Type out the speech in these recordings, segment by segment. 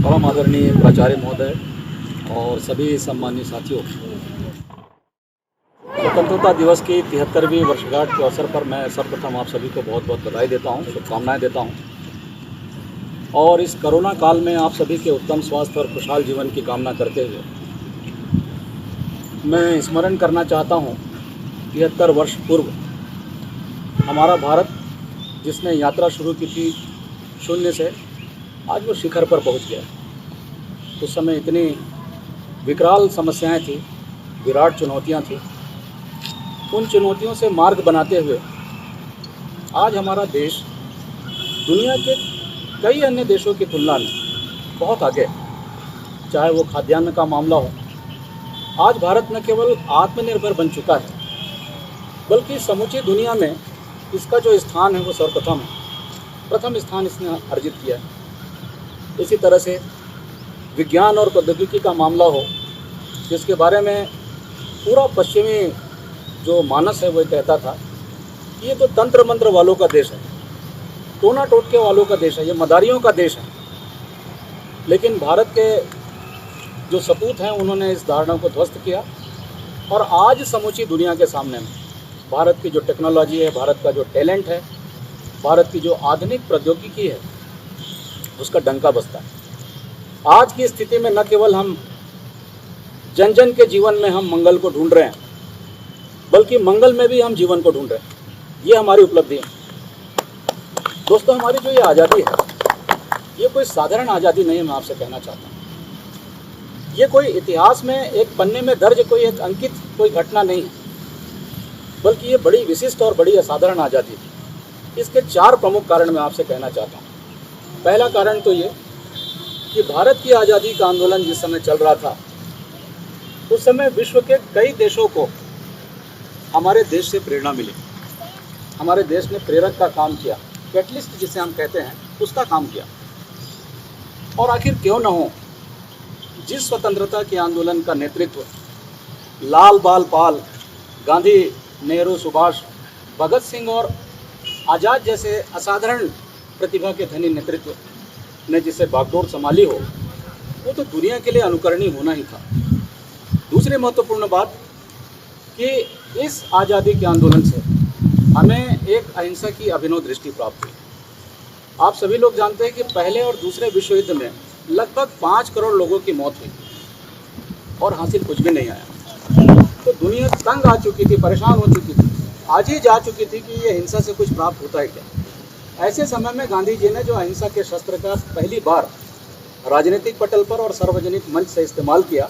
परम आदरणीय प्राचार्य महोदय और सभी सम्मानीय साथियों, स्वतंत्रता दिवस की 73वीं वर्षगांठ के अवसर पर मैं सर्वप्रथम आप सभी को बहुत बहुत बधाई देता हूं, शुभकामनाएं देता हूं। और इस कोरोना काल में आप सभी के उत्तम स्वास्थ्य और खुशहाल जीवन की कामना करते हुए मैं स्मरण करना चाहता हूं 73 वर्ष पूर्व हमारा भारत जिसने यात्रा शुरू की थी शून्य से, आज वो शिखर पर पहुंच गया। उस समय इतनी विकराल समस्याएं थी, विराट चुनौतियां थी। उन चुनौतियों से मार्ग बनाते हुए आज हमारा देश दुनिया के कई अन्य देशों की तुलना में बहुत आगे, चाहे वो खाद्यान्न का मामला हो। आज भारत न केवल आत्मनिर्भर बन चुका है, बल्कि समूची दुनिया में इसका जो स्थान है वो सर्वप्रथम है, प्रथम स्थान इसने अर्जित किया है। इसी तरह से विज्ञान और प्रौद्योगिकी का मामला हो, जिसके बारे में पूरा पश्चिमी जो मानस है वो कहता था कि ये तो तंत्र मंत्र वालों का देश है, टोना टोटके वालों का देश है, ये मदारियों का देश है। लेकिन भारत के जो सपूत हैं उन्होंने इस धारणा को ध्वस्त किया और आज समूची दुनिया के सामने में भारत की जो टेक्नोलॉजी है, भारत का जो टैलेंट है, भारत की जो आधुनिक प्रौद्योगिकी है, उसका डंका बजता है। आज की स्थिति में न केवल हम जन जन के जीवन में हम मंगल को ढूंढ रहे हैं, बल्कि मंगल में भी हम जीवन को ढूंढ रहे हैं। ये हमारी उपलब्धि है। दोस्तों, हमारी जो ये आज़ादी है, ये कोई साधारण आज़ादी नहीं है। मैं आपसे कहना चाहता हूँ, ये कोई इतिहास में एक पन्ने में दर्ज कोई एक अंकित कोई घटना नहीं है, बल्कि ये बड़ी विशिष्ट और बड़ी असाधारण आज़ादी थी। इसके 4 प्रमुख कारण मैं आपसे कहना चाहता हूँ। पहला कारण तो ये कि भारत की आज़ादी का आंदोलन जिस समय चल रहा था, उस समय विश्व के कई देशों को हमारे देश से प्रेरणा मिली। हमारे देश ने प्रेरक का काम किया, कैटलिस्ट जिसे हम कहते हैं, उसका काम किया। और आखिर क्यों न हो, जिस स्वतंत्रता के आंदोलन का नेतृत्व लाल बाल पाल, गांधी, नेहरू, सुभाष, भगत सिंह और आज़ाद जैसे असाधारण प्रतिभा के धनी नेतृत्व ने जिसे बागडोर संभाली हो, वो तो दुनिया के लिए अनुकरणीय होना ही था। दूसरी महत्वपूर्ण बात कि इस आज़ादी के आंदोलन से हमें एक अहिंसा की अभिनव दृष्टि प्राप्त हुई। आप सभी लोग जानते हैं कि पहले और दूसरे विश्व युद्ध में लगभग 5 करोड़ लोगों की मौत हुई और हासिल कुछ भी नहीं आया। तो दुनिया तंग आ चुकी थी, परेशान हो चुकी थी, आज ही जा चुकी थी कि ये हिंसा से कुछ प्राप्त होता है क्या। ऐसे समय में गांधी जी ने जो अहिंसा के शस्त्र का पहली बार राजनीतिक पटल पर और सार्वजनिक मंच से इस्तेमाल किया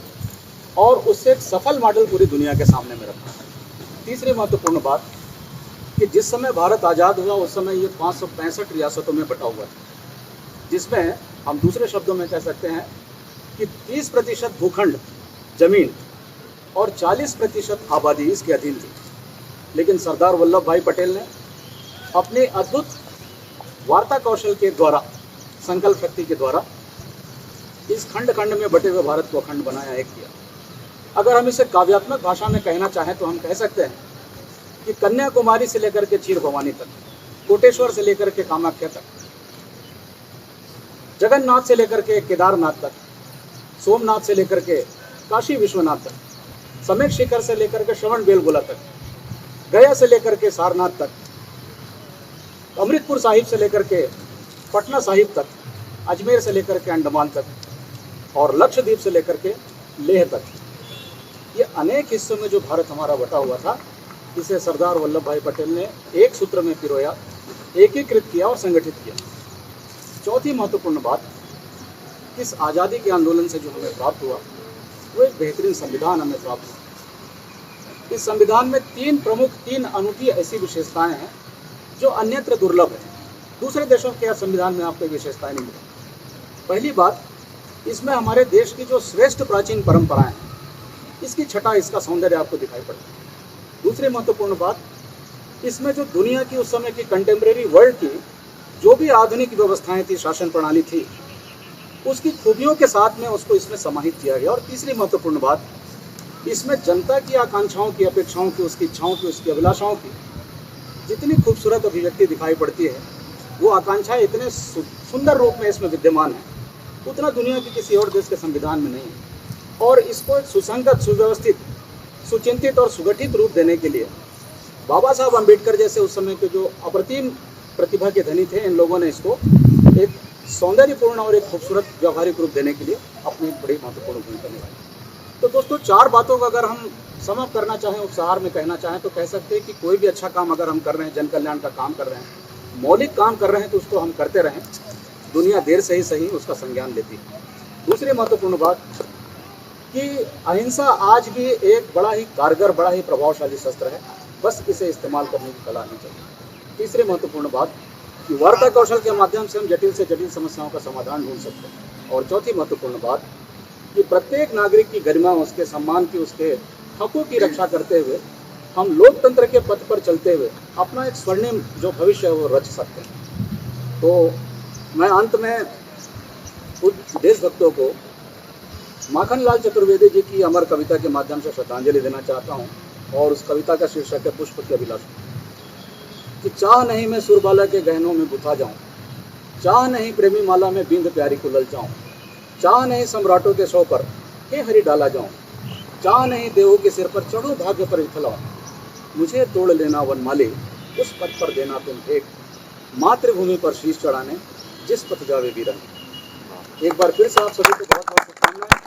और उससे एक सफल मॉडल पूरी दुनिया के सामने में रखा। तीसरी महत्वपूर्ण बात कि जिस समय भारत आज़ाद हुआ उस समय ये 565 रियासतों में बटा हुआ था, जिसमें हम दूसरे शब्दों में कह सकते हैं कि 30% भूखंड जमीन और 40% आबादी इसके अधीन थी। लेकिन सरदार वल्लभ भाई पटेल ने अपने अद्भुत वार्ता कौशल के द्वारा, संकल्प शक्ति के द्वारा इस खंड खंड में बटे हुए भारत को अखंड बनाया, एक किया। अगर हम इसे काव्यात्मक भाषा में कहना चाहें तो हम कह सकते हैं कि कन्याकुमारी से लेकर के क्षीर भवानी तक, कोटेश्वर से लेकर के कामाख्या तक, जगन्नाथ से लेकर के केदारनाथ तक, सोमनाथ से लेकर के काशी विश्वनाथ तक, समेत शिखर से लेकर के श्रवण बेलगोला तक, गया से लेकर के सारनाथ तक, अमृतपुर साहिब से लेकर के पटना साहिब तक, अजमेर से लेकर के अंडमान तक और लक्षद्वीप से लेकर के लेह तक, ये अनेक हिस्सों में जो भारत हमारा बटा हुआ था, इसे सरदार वल्लभ भाई पटेल ने एक सूत्र में पिरोया, एकीकृत किया और संगठित किया। चौथी महत्वपूर्ण बात, इस आज़ादी के आंदोलन से जो हमें प्राप्त हुआ वो एक बेहतरीन संविधान हमें प्राप्त हुआ। इस संविधान में 3 अनूठी ऐसी विशेषताएं हैं जो अन्यत्र दुर्लभ है। दूसरे देशों के संविधान में आपको विशेषताएं नहीं मिलेंगी। पहली बात, इसमें हमारे देश की जो श्रेष्ठ प्राचीन परंपराएं हैं, इसकी छटा, इसका सौंदर्य आपको दिखाई पड़ता है। दूसरी महत्वपूर्ण बात, इसमें जो दुनिया की उस समय की कंटेम्प्रेरी वर्ल्ड की जो भी आधुनिक व्यवस्थाएं थी, शासन प्रणाली थी, उसकी खूबियों के साथ में उसको इसमें समाहित किया गया। और तीसरी महत्वपूर्ण बात, इसमें जनता की आकांक्षाओं की, अपेक्षाओं की, उसकी इच्छाओं की, उसकी अभिलाषाओं की जितनी खूबसूरत अभिव्यक्ति दिखाई पड़ती है, वो आकांक्षाएं इतने सुंदर रूप में इसमें विद्यमान है उतना दुनिया के किसी और देश के संविधान में नहीं है। और इसको एक सुसंगत, सुव्यवस्थित, सुचिंतित और सुगठित रूप देने के लिए बाबा साहब अम्बेडकर जैसे उस समय के जो अप्रतिम प्रतिभा के धनी थे, इन लोगों ने इसको एक सौंदर्यपूर्ण और एक खूबसूरत व्यवहारिक रूप देने के लिए अपनी बड़ी महत्वपूर्ण भूमिका निभाई। तो दोस्तों, 4 बातों का अगर हम समाप्त करना चाहें, उपसार में कहना चाहें, तो कह सकते हैं कि कोई भी अच्छा काम अगर हम कर रहे हैं, जन कल्याण का काम कर रहे हैं, मौलिक काम कर रहे हैं, तो उसको हम करते रहें। दुनिया देर से ही सही उसका संज्ञान लेती है। दूसरी महत्वपूर्ण बात कि अहिंसा आज भी एक बड़ा ही कारगर, बड़ा ही प्रभावशाली शस्त्र है, बस इसे इस्तेमाल करने की कला आनी चाहिए। तीसरी महत्वपूर्ण बात कि वार्ता कौशल के माध्यम से हम जटिल से जटिल समस्याओं का समाधान ढूंढ सकते हैं। और चौथी महत्वपूर्ण बात कि प्रत्येक नागरिक की गरिमा, उसके सम्मान की, उसके हकों की रक्षा करते हुए हम लोकतंत्र के पथ पर चलते हुए अपना एक स्वर्णिम जो भविष्य है वो रच सकते हैं। तो मैं अंत में कुछ देशभक्तों को माखनलाल चतुर्वेदी जी की अमर कविता के माध्यम से श्रद्धांजलि देना चाहता हूँ। और उस कविता का शीर्षक है पुष्प की अभिलाषा। कि चाह नहीं मैं सुरबाला के गहनों में गुथा जाऊं, चाह नहीं प्रेमी माला में बिंद प्यारी को ललचाऊं, चाह नहीं सम्राटों के सौ पर हे हरि डाला जाऊं, चाह नहीं देवों के सिर पर चढ़ो भाग्य पर विठलाऊं, मुझे तोड़ लेना वनमाली, उस पथ पर देना तुम एक, मातृभूमि पर शीश चढ़ाने जिस पथ जावे वीरन। एक बार फिर से आप सभी को बहुत बहुत शुभकामनाएं।